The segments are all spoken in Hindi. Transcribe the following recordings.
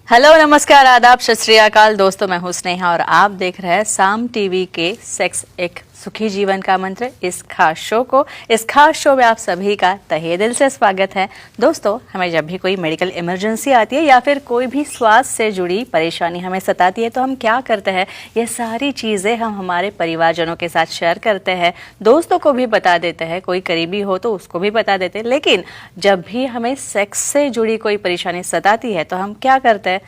हेलो, नमस्कार, आदाब, सत श्री अकाल। दोस्तों, मैं हूं स्नेहा और आप देख रहे हैं साम टीवी के सेक्स एक सुखी जीवन का मंत्र इस खास शो में आप सभी का तहे दिल से स्वागत है। दोस्तों, हमें जब भी कोई मेडिकल इमरजेंसी आती है या फिर कोई भी स्वास्थ्य से जुड़ी परेशानी हमें सताती है तो हम क्या करते हैं, ये सारी चीज़ें हम हमारे परिवारजनों के साथ शेयर करते हैं, दोस्तों को भी बता देते हैं, कोई करीबी हो तो उसको भी बता देते हैं। लेकिन जब भी हमें सेक्स से जुड़ी कोई परेशानी सताती है तो हम क्या करते हैं,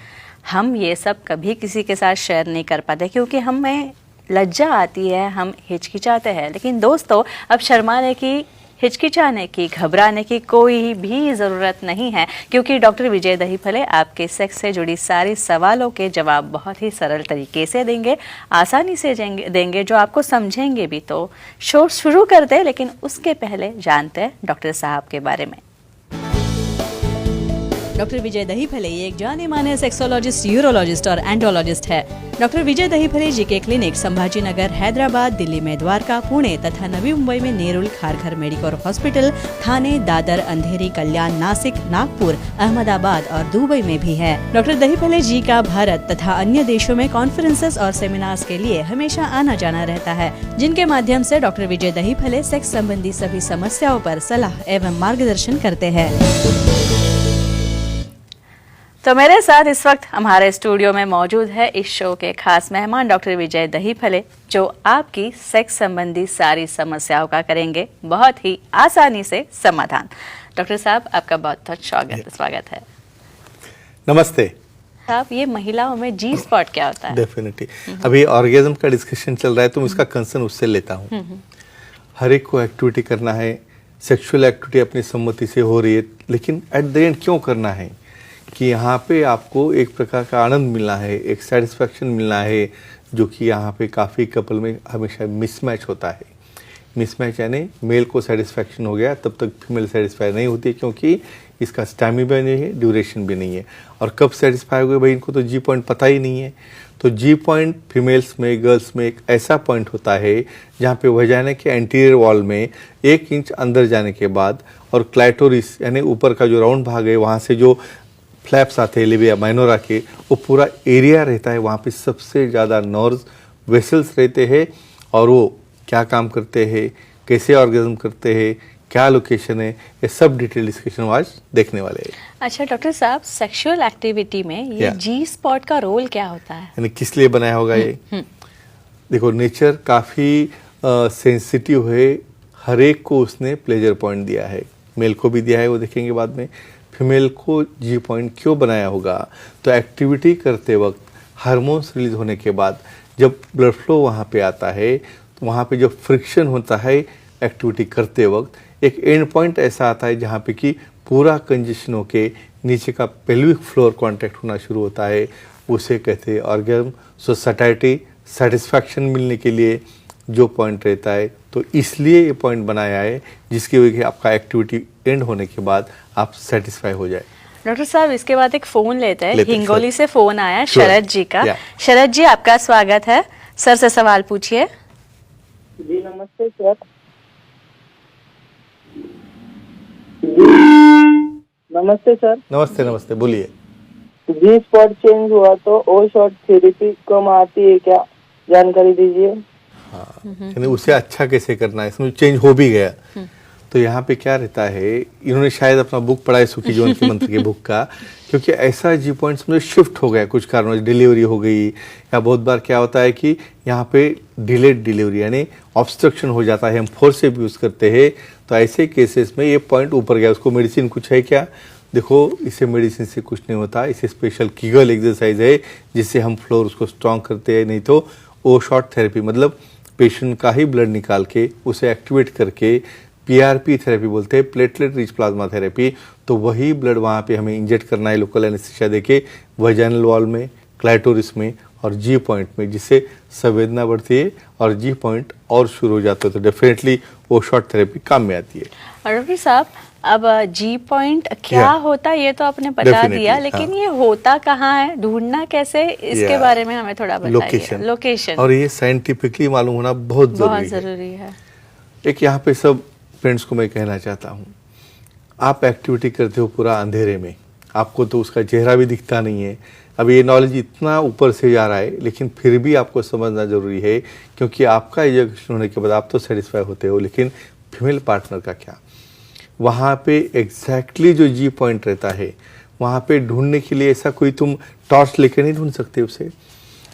हम ये सब कभी किसी के साथ शेयर नहीं कर पाते क्योंकि हमें लज्जा आती है, हम हिचकिचाते हैं। लेकिन दोस्तों, अब शर्माने की, हिचकिचाने की, घबराने की कोई भी ज़रूरत नहीं है क्योंकि डॉक्टर विजय दहीफले आपके सेक्स से जुड़ी सारी सवालों के जवाब बहुत ही सरल तरीके से देंगे, आसानी से देंगे, जो आपको समझेंगे भी। तो शो शुरू करते हैं, लेकिन उसके पहले जानते हैं डॉक्टर साहब के बारे में। डॉक्टर विजय दहीफले ये एक जाने माने सेक्सोलॉजिस्ट, यूरोलॉजिस्ट और एंडोलॉजिस्ट है। डॉक्टर विजय दहीफले जी के क्लिनिक संभाजी नगर, हैदराबाद, दिल्ली में द्वारका, पुणे तथा नवी मुंबई में नेरुल, खारघर मेडिकोर हॉस्पिटल, थाने, दादर, अंधेरी, कल्याण, नासिक, नागपुर, अहमदाबाद और दुबई में भी है। डॉक्टर दहीफले जी का भारत तथा अन्य देशों में कॉन्फ्रेंसेस और सेमिनार्स के लिए हमेशा आना जाना रहता है, जिनके माध्यम से डॉक्टर विजय दहीफले सेक्स संबंधी सभी समस्याओं पर सलाह एवं मार्गदर्शन करते हैं। तो मेरे साथ इस वक्त हमारे स्टूडियो में मौजूद है इस शो के खास मेहमान डॉक्टर विजय दहीफले, जो आपकी सेक्स संबंधी सारी समस्याओं का करेंगे बहुत ही आसानी से समाधान। डॉक्टर साहब, आपका बहुत बहुत स्वागत है। नमस्ते साहब, ये महिलाओं में जी स्पॉट क्या होता है? डेफिनेटली अभी ऑर्गेज्म का डिस्कशन चल रहा है तो मैं इसका कंसर्न उससे लेता हूँ। हर एक को एक्टिविटी करना है, सेक्सुअल एक्टिविटी अपनी सम्मति से हो रही है, लेकिन एट द एंड क्यों करना है कि यहाँ पे आपको एक प्रकार का आनंद मिलना है, एक सेटिस्फैक्शन मिलना है, जो कि यहाँ पे काफ़ी कपल में हमेशा मिसमैच होता है। मिसमैच यानी मेल को सेटिस्फैक्शन हो गया तब तक फीमेल सेटिस्फाई नहीं होती क्योंकि इसका स्टैमिना भी नहीं है, ड्यूरेशन भी नहीं है। और कब सेटिस्फाई हो गए भाई, इनको तो जी पॉइंट पता ही नहीं है। तो जी पॉइंट फीमेल्स में, गर्ल्स में एक ऐसा पॉइंट होता है जहाँ पे वजाना के एंटीरियर वॉल में 1 इंच अंदर जाने के बाद और क्लाइटोरिस यानी ऊपर का जो राउंड भाग है, वहाँ से जो फ्लैप्स आते हैं लिबिया माइनोरा के, वो पूरा एरिया रहता है, वहाँ पे सबसे ज़्यादा नर्व्स, वेसल्स रहते हैं और वो क्या काम करते हैं, कैसे ऑर्गेज्म करते हैं, क्या लोकेशन है, ये सब डिटेल डिस्कशन आज देखने वाले हैं। अच्छा डॉक्टर साहब, सेक्सुअल एक्टिविटी में ये जी स्पॉट का रोल क्या होता है, यानी किस लिए बनाया होगा ये? देखो, नेचर काफ़ी सेंसिटिव है, हर एक को उसने प्लेजर पॉइंट दिया है, मेल को भी दिया है, वो देखेंगे बाद में। फीमेल को जी पॉइंट क्यों बनाया होगा? तो एक्टिविटी करते वक्त हार्मोन्स रिलीज होने के बाद जब ब्लड फ्लो वहाँ पे आता है तो वहाँ पे जब फ्रिक्शन होता है एक्टिविटी करते वक्त, एक एंड पॉइंट ऐसा आता है जहाँ पे कि पूरा कंजेशन होके नीचे का पेल्विक फ्लोर कांटेक्ट होना शुरू होता है, उसे कहते हैं ऑर्गेज्म। सो सटाइटी, सेटिस्फैक्शन मिलने के लिए जो पॉइंट रहता है, तो इसलिए ये पॉइंट बनाया है जिसकी वजह से आपका एक्टिविटी एंड होने के बाद आप सेटिस्फाई हो जाए। डॉक्टर साहब, इसके बाद एक फोन लेते हैं। हिंगोली से फोन आया शरद जी का। शरद जी, आपका स्वागत है। सर से सवाल पूछिए। जी नमस्ते सर। नमस्ते सर। नमस्ते नमस्ते, बोलिए। जी स्पॉट चेंज हुआ तो ओ शॉट थेरेपी कम आती है क्या, जानकारी दीजिए। हाँ, यानी उसे अच्छा कैसे करना है, इसमें चेंज हो भी गया तो यहाँ पे क्या रहता है, इन्होंने शायद अपना बुक पढ़ा है सुखी जीवन के मंत्र के बुक का, क्योंकि ऐसा जी पॉइंट्स में शिफ्ट हो गया कुछ कारणों से, डिलीवरी हो गई या बहुत बार क्या होता है कि यहाँ पे डिलेड डिलीवरी यानी ऑब्स्ट्रक्शन हो जाता है, हम फोर्स से यूज़ करते हैं, तो ऐसे केसेस में ये पॉइंट ऊपर गया। उसको मेडिसिन कुछ है क्या? देखो, इसे मेडिसिन से कुछ नहीं होता, इसे स्पेशल कीगल एक्सरसाइज है जिससे हम फ्लोर उसको स्ट्रॉन्ग करते हैं। नहीं तो ओ शॉट थेरेपी मतलब पेशेंट का ही ब्लड निकाल के उसे एक्टिवेट करके पीआरपी थेरेपी बोलते हैं, प्लेटलेट रिच प्लाज्मा थेरेपी, तो वही ब्लड वहाँ पे हमें इंजेक्ट करना है लोकल एनेस्थीसिया देके वजाइनल वॉल में, क्लाइटोरिस में और जी पॉइंट में, जिससे संवेदना बढ़ती है और जी पॉइंट और शुरू हो जाते हैं। तो डेफिनेटली वो शॉर्ट थेरेपी काम में आती है। डॉक्टर साहब, अब जी पॉइंट क्या होता है ये तो आपने बता दिया, लेकिन ये होता कहाँ है, ढूंढना कैसे, इसके बारे में हमें थोड़ा बताइए। लोकेशन और ये साइंटिफिकली मालूम होना बहुत जरूरी है। एक यहाँ पे सब फ्रेंड्स को मैं कहना चाहता हूँ, आप एक्टिविटी करते हो पूरा अंधेरे में, आपको तो उसका चेहरा भी दिखता नहीं है, अब ये नॉलेज इतना ऊपर से जा रहा है, लेकिन फिर भी आपको समझना जरूरी है, क्योंकि आपका इजैकुलेशन होने के बाद आप तो सेटिस्फाई होते हो, लेकिन फीमेल पार्टनर का क्या? वहाँ पे एग्जैक्टली जो जी पॉइंट रहता है, वहाँ पे ढूंढने के लिए ऐसा कोई तुम टॉर्च लेके नहीं ढूंढ सकते उसे।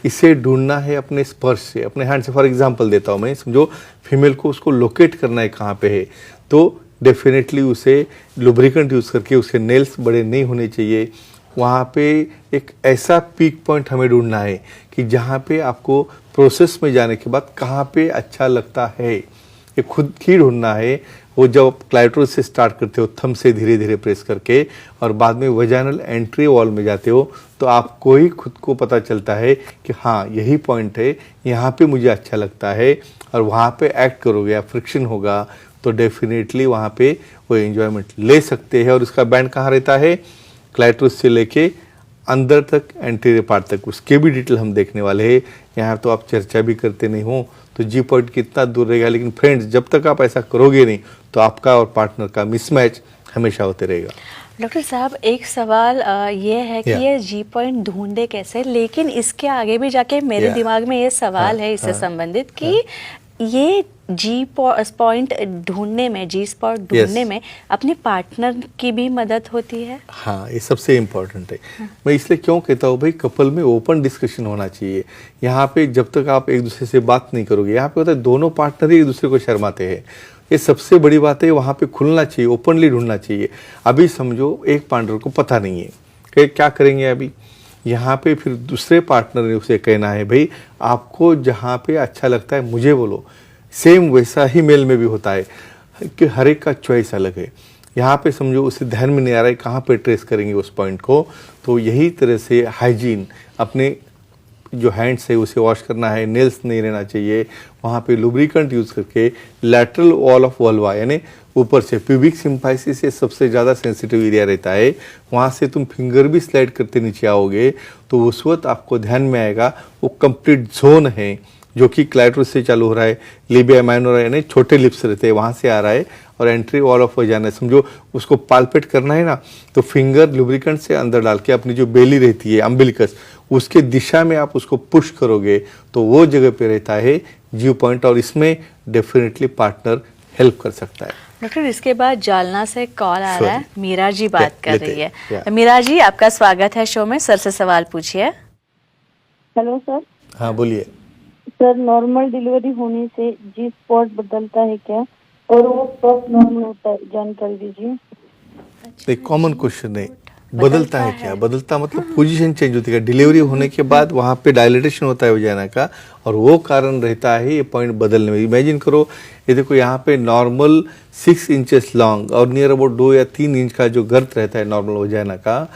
इसे ढूंढना है अपने स्पर्श से, अपने हैंड से। फॉर एग्जांपल देता हूँ मैं, समझो फीमेल को उसको लोकेट करना है कहाँ पे है, तो डेफिनेटली उसे लुब्रिकेंट यूज़ करके, उसके नेल्स बड़े नहीं होने चाहिए। वहाँ पे एक ऐसा पीक पॉइंट हमें ढूंढना है कि जहाँ पे आपको प्रोसेस में जाने के बाद कहाँ पे अच्छा लगता है, ये खुद ही ढूंढना है। वो जब आप क्लाइटोरिस से स्टार्ट करते हो, थंब से धीरे धीरे प्रेस करके, और बाद में वजाइनल एंट्री वॉल में जाते हो, तो आपको ही खुद को पता चलता है कि हाँ यही पॉइंट है, यहाँ पे मुझे अच्छा लगता है। और वहाँ पे एक्ट करोगे या फ्रिक्शन होगा तो डेफिनेटली वहाँ पे वो एंजॉयमेंट ले सकते हैं। और इसका बैंड कहाँ रहता है? क्लाइटोरिस से लेके अंदर तक, एंटीरियर पार्ट तक, उसके भी डिटेल हम देखने वाले हैं। यहाँ तो आप चर्चा भी करते नहीं हो तो जी पॉइंट कितना दूर रहेगा, लेकिन फ्रेंड्स जब तक आप ऐसा करोगे नहीं तो आपका और पार्टनर का मिसमैच हमेशा होते रहेगा। डॉक्टर साहब, एक सवाल ये है कि Yeah. ये जी पॉइंट ढूंढे कैसे, लेकिन इसके आगे भी जाके मेरे Yeah. दिमाग में ये सवाल है इससे संबंधित कि ये जी पॉइंट ढूंढने में, जी स्पॉट ढूंढने में अपने पार्टनर की भी मदद होती है? हाँ, ये सबसे इम्पोर्टेंट है। मैं इसलिए क्यों कहता हूँ भाई, कपल में ओपन डिस्कशन होना चाहिए। यहाँ पे जब तक आप एक दूसरे से बात नहीं करोगे, यहाँ पे होता है दोनों पार्टनर ही एक दूसरे को शर्माते हैं। ये सबसे बड़ी बात है, वहाँ पे खुलना चाहिए, ओपनली ढूंढना चाहिए। अभी समझो एक पार्टनर को पता नहीं है कि क्या करेंगे अभी, यहाँ पे फिर दूसरे पार्टनर ने उसे कहना है भाई आपको जहाँ पे अच्छा लगता है मुझे बोलो। सेम वैसा ही मेल में भी होता है कि हर एक का चॉइस अलग है। यहाँ पे समझो उसे ध्यान में नहीं आ रहा है कहाँ पे ट्रेस करेंगे उस पॉइंट को, तो यही तरह से हाइजीन, अपने जो हैंड्स है उसे वॉश करना है, नेल्स नहीं रहना चाहिए। वहाँ पे लुब्रिकेंट यूज़ करके लैटरल वॉल ऑफ वल्वा, यानी ऊपर से प्यूबिक सिम्फाइसिस से सबसे ज़्यादा सेंसिटिव एरिया रहता है, वहाँ से तुम फिंगर भी स्लाइड करते नीचे आओगे तो उस वक्त आपको ध्यान में आएगा वो कंप्लीट जोन है जो कि क्लाइटोरिस से चालू हो रहा है, लेबिया माइनोरा यानी छोटे लिप्स रहते हैं वहाँ से आ रहा है, और एंट्री वॉल ऑफ वजाइना। समझो उसको पाल्पेट करना है ना, तो फिंगर लुब्रिकेंट से अंदर डाल के अपनी जो बेली रहती है, अम्बिलिकस, उसके दिशा में आप उसको पुश करोगे तो वो जगह पे रहता है जी पॉइंट, और इसमें डेफिनेटली पार्टनर हेल्प कर सकता है। डॉक्टर, इसके बाद जालना से कॉल आ रहा है, मीरा जी बात कर रही है। Yeah. मीरा जी, आपका स्वागत है शो में, सर से सवाल पूछिए। Hello sir. हाँ बोलिए। सर, नॉर्मल डिलीवरी होने से जी स्पॉट बदलता है क्या, और वो कब नॉर्मल होता है, जानकारी दीजिए। एक कॉमन क्वेश्चन है, बदलता है क्या? बदलता मतलब पोजीशन चेंज होती है। डिलीवरी होने के बाद वहाँ पे डायलेटेशन होता है वजाइना का, और वो कारण रहता है ये पॉइंट बदलने में। इमेजिन करो, ये देखो यहाँ पे नॉर्मल 6 इंचेस लॉन्ग और नियर अबाउट 2 या 3 इंच का जो गर्थ रहता है नॉर्मल वजाइना का,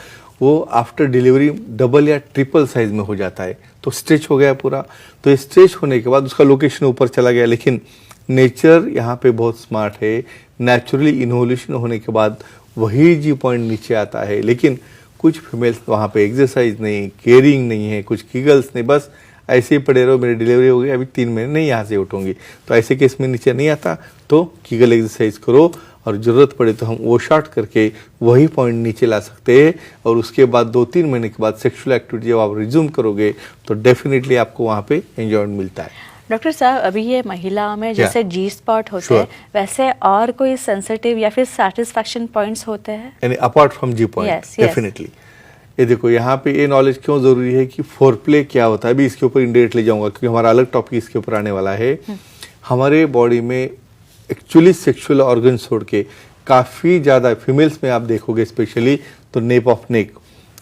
वो आफ्टर डिलीवरी डबल या ट्रिपल साइज में हो जाता है, तो स्ट्रेच हो गया पूरा। तो स्ट्रेच होने के बाद उसका लोकेशन ऊपर चला गया, लेकिन नेचर यहाँ पे बहुत स्मार्ट है। नेचुरली इन्वोल्यूशन होने के बाद वही जी पॉइंट नीचे आता है, लेकिन कुछ फीमेल्स वहाँ पे एक्सरसाइज नहीं, केयरिंग नहीं है, कुछ कीगल्स नहीं, बस ऐसे ही पड़े रहो, मेरी डिलीवरी हो गई, अभी 3 महीने नहीं यहाँ से उठूंगी, तो ऐसे केस में नीचे नहीं आता तो कीगल एक्सरसाइज करो, और ज़रूरत पड़े तो हम वो शॉट करके वही पॉइंट नीचे ला सकते हैं। और उसके बाद 2-3 महीने के बाद सेक्सुअल एक्टिविटी जब आप रिज्यूम करोगे तो डेफिनेटली आपको वहाँ पे एंजॉयमेंट मिलता है। डॉक्टर साहब, अभी ये महिलाओं में जैसे जी स्पॉट होते हैं, वैसे और कोई सेंसिटिव या फिर सेटिस्फैक्शन पॉइंट्स होते हैं, यानी apart from G point? Definitely. ये देखो यहाँ पे ये नॉलेज क्यों जरूरी है कि फोरप्ले क्या होता है, अभी इसके ऊपर इंडायरेक्टली जाऊंगा क्योंकि हमारा अलग टॉपिक इसके ऊपर आने वाला है। हमारे बॉडी में एक्चुअली सेक्सुअल ऑर्गन छोड़ के काफ़ी ज़्यादा फीमेल्स में आप देखोगे स्पेशली, तो nap of neck,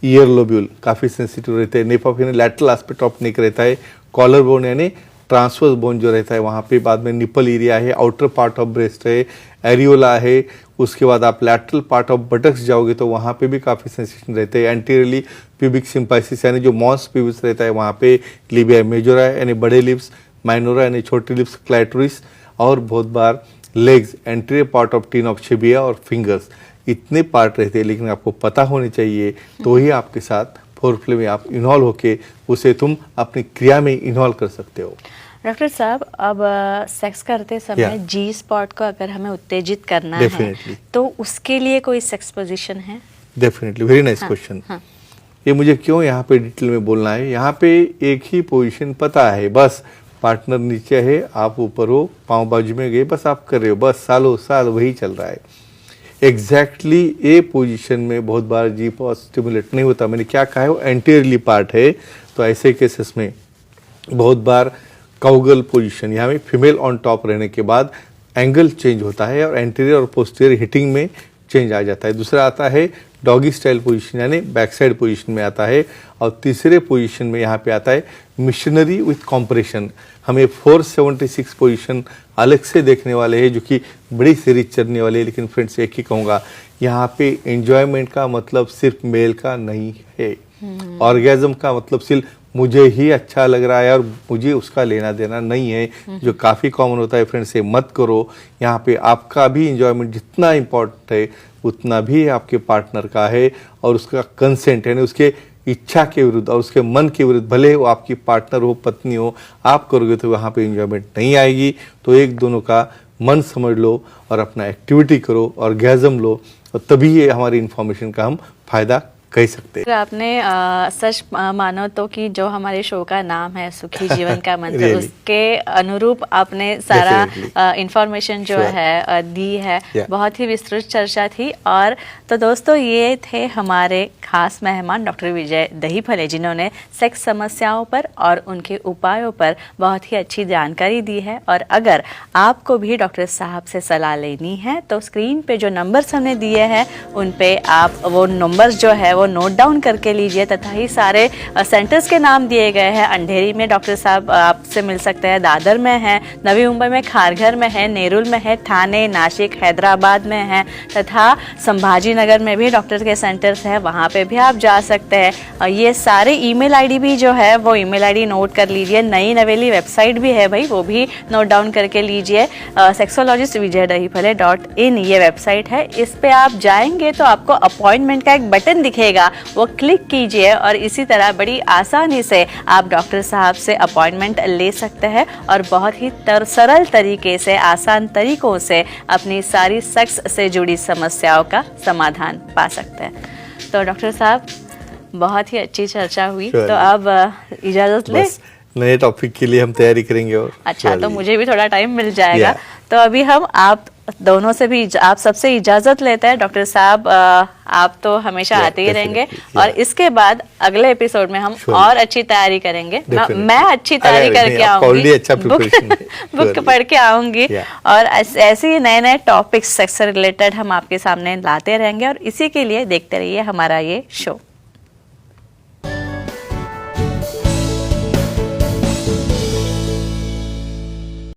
year lobule काफ़ी सेंसिटिव रहते हैं। नेप ऑफ यानी लैटरल एस्पेक्ट ऑफ नेक रहता है, कॉलर बोन यानी ट्रांसवर्स बोन जो रहता है वहाँ पे, बाद में निपल एरिया है, आउटर पार्ट ऑफ ब्रेस्ट है, एरियोला है, उसके बाद आप लैटरल पार्ट ऑफ बटक्स जाओगे तो वहाँ पे भी काफ़ी सेंसेशन रहते हैं। एंटीरियरली प्यूबिक सिम्पाइसिस यानी जो मॉन्स प्यूबिस रहता है वहाँ पे, लिबिया मेजोरा यानी बड़े लिप्स, माइनोरा यानी छोटे लिप्स, क्लाइटोरिस, और बहुत बार लेग्स, एंटीरियर पार्ट ऑफ टीन ऑफ छिबिया और फिंगर्स, इतने पार्ट रहते हैं। लेकिन आपको पता होने चाहिए तो ही आपके साथ फोरप्ले में आप इन्वॉल्व होके उसे तुम अपनी क्रिया में इन्वॉल्व कर सकते हो। डॉक्टर साहब, अब सेक्स करते समय जी स्पॉट को अगर हमें उत्तेजित करना है तो उसके लिए कोई सेक्स पोजीशन है? Definitely, very nice question. ये मुझे क्यों यहाँ पे डिटेल में बोलना है। यहाँ पे एक ही पोजीशन पता है, बस पार्टनर नीचे है, आप ऊपर हो, पाँव बाजू में गए, बस आप कर रहे हो, बस सालों साल वही चल रहा है। एग्जैक्टली ये पोजीशन में बहुत बार जी पॉज स्टिमुलेट नहीं होता। मैंने क्या कहा है, वो एंटीरियरली पार्ट है। तो ऐसे केसेस में बहुत बार काउगल पोजीशन, यहाँ में फीमेल ऑन टॉप रहने के बाद एंगल चेंज होता है और एंटीरियर और पोस्टीरियर हिटिंग में चेंज आ जाता है। दूसरा आता है डॉगी स्टाइल पोजीशन, यानी बैक साइड पोजीशन में आता है। और तीसरे पोजीशन में यहाँ पे आता है मिशनरी विथ कॉम्प्रेशन। हमें 476 पोजीशन अलग से देखने वाले हैं, जो कि बड़ी सीरीज चलने वाली है। लेकिन फ्रेंड्स, एक ही कहूँगा, यहाँ पे एंजॉयमेंट का मतलब सिर्फ मेल का नहीं है। ऑर्गेजम का मतलब सिर्फ मुझे ही अच्छा लग रहा है और मुझे उसका लेना देना नहीं है, जो काफ़ी कॉमन होता है। फ्रेंड्स, ये मत करो। यहाँ पे आपका भी इंजॉयमेंट जितना इम्पोर्टेंट है उतना भी आपके पार्टनर का है, और उसका कंसेंट, यानी उसके इच्छा के विरुद्ध और उसके मन के विरुद्ध, भले वो आपकी पार्टनर हो, पत्नी हो, आप करोगे तो वहाँ पे इंजॉयमेंट नहीं आएगी। तो एक दोनों का मन समझ लो और अपना एक्टिविटी करो, ऑर्गेजम लो, और तभी ये हमारी इन्फॉर्मेशन का हम फायदा कह सकते हैं। अगर आपने सच मानो तो कि जो हमारे शो का नाम है सुखी जीवन का मंत्र, Really? उसके अनुरूप आपने सारा इंफॉर्मेशन जो Sure. है दी है। Yeah. बहुत ही विस्तृत चर्चा थी। और तो दोस्तों, ये थे हमारे खास मेहमान डॉक्टर विजय दहीफले, जिन्होंने सेक्स समस्याओं पर और उनके उपायों पर बहुत ही अच्छी जानकारी दी है। और अगर आपको भी डॉक्टर साहब से सलाह लेनी है तो स्क्रीन पे जो नंबर्स हमने दिए हैं उन पे आप वो नंबर्स जो है वो नोट डाउन करके लीजिए, तथा ही सारे सेंटर्स के नाम दिए गए हैं। अंधेरी में डॉक्टर साहब आपसे मिल सकते हैं, दादर में है, नवी मुंबई में खारघर में है, नेरुल में है, ठाणे, नासिक, हैदराबाद में है, तथा संभाजी नगर में भी डॉक्टर के सेंटर्स हैं, वहाँ पे भी आप जा सकते हैं। और ये सारे ईमेल आईडी भी जो है वो ईमेल आईडी नोट कर लीजिए। नई नवेली वेबसाइट भी है भाई, वो भी नोट डाउन करके लीजिए। सेक्सोलॉजिस्ट विजय दहीफले .in ये वेबसाइट है। इस पे आप जाएंगे तो आपको अपॉइंटमेंट का एक बटन दिखेगा, वो क्लिक कीजिए और इसी तरह बड़ी आसानी से आप डॉक्टर साहब से अपॉइंटमेंट ले सकते हैं और बहुत ही सरल तरीके से, आसान तरीकों से अपनी सारी सेक्स से जुड़ी समस्याओं का समाधान पा सकते हैं। तो डॉक्टर साहब, बहुत ही अच्छी चर्चा हुई। Sure. तो अब इजाजत ले। बस नए टॉपिक के लिए हम तैयारी करेंगे। और अच्छा, तो मुझे भी थोड़ा टाइम मिल जाएगा। Yeah. तो अभी हम आप दोनों से भी, आप सबसे इजाजत लेते हैं। डॉक्टर साहब, आप तो हमेशा आते ही रहेंगे। और इसके बाद अगले एपिसोड में हम और अच्छी तैयारी करेंगे। मैं अच्छी तैयारी करके आऊंगी, अच्छा बुक पढ़ के आऊंगी, और ऐसे ही नए नए टॉपिक्स सेक्स से रिलेटेड हम आपके सामने लाते रहेंगे। और इसी के लिए देखते रहिए हमारा ये शो।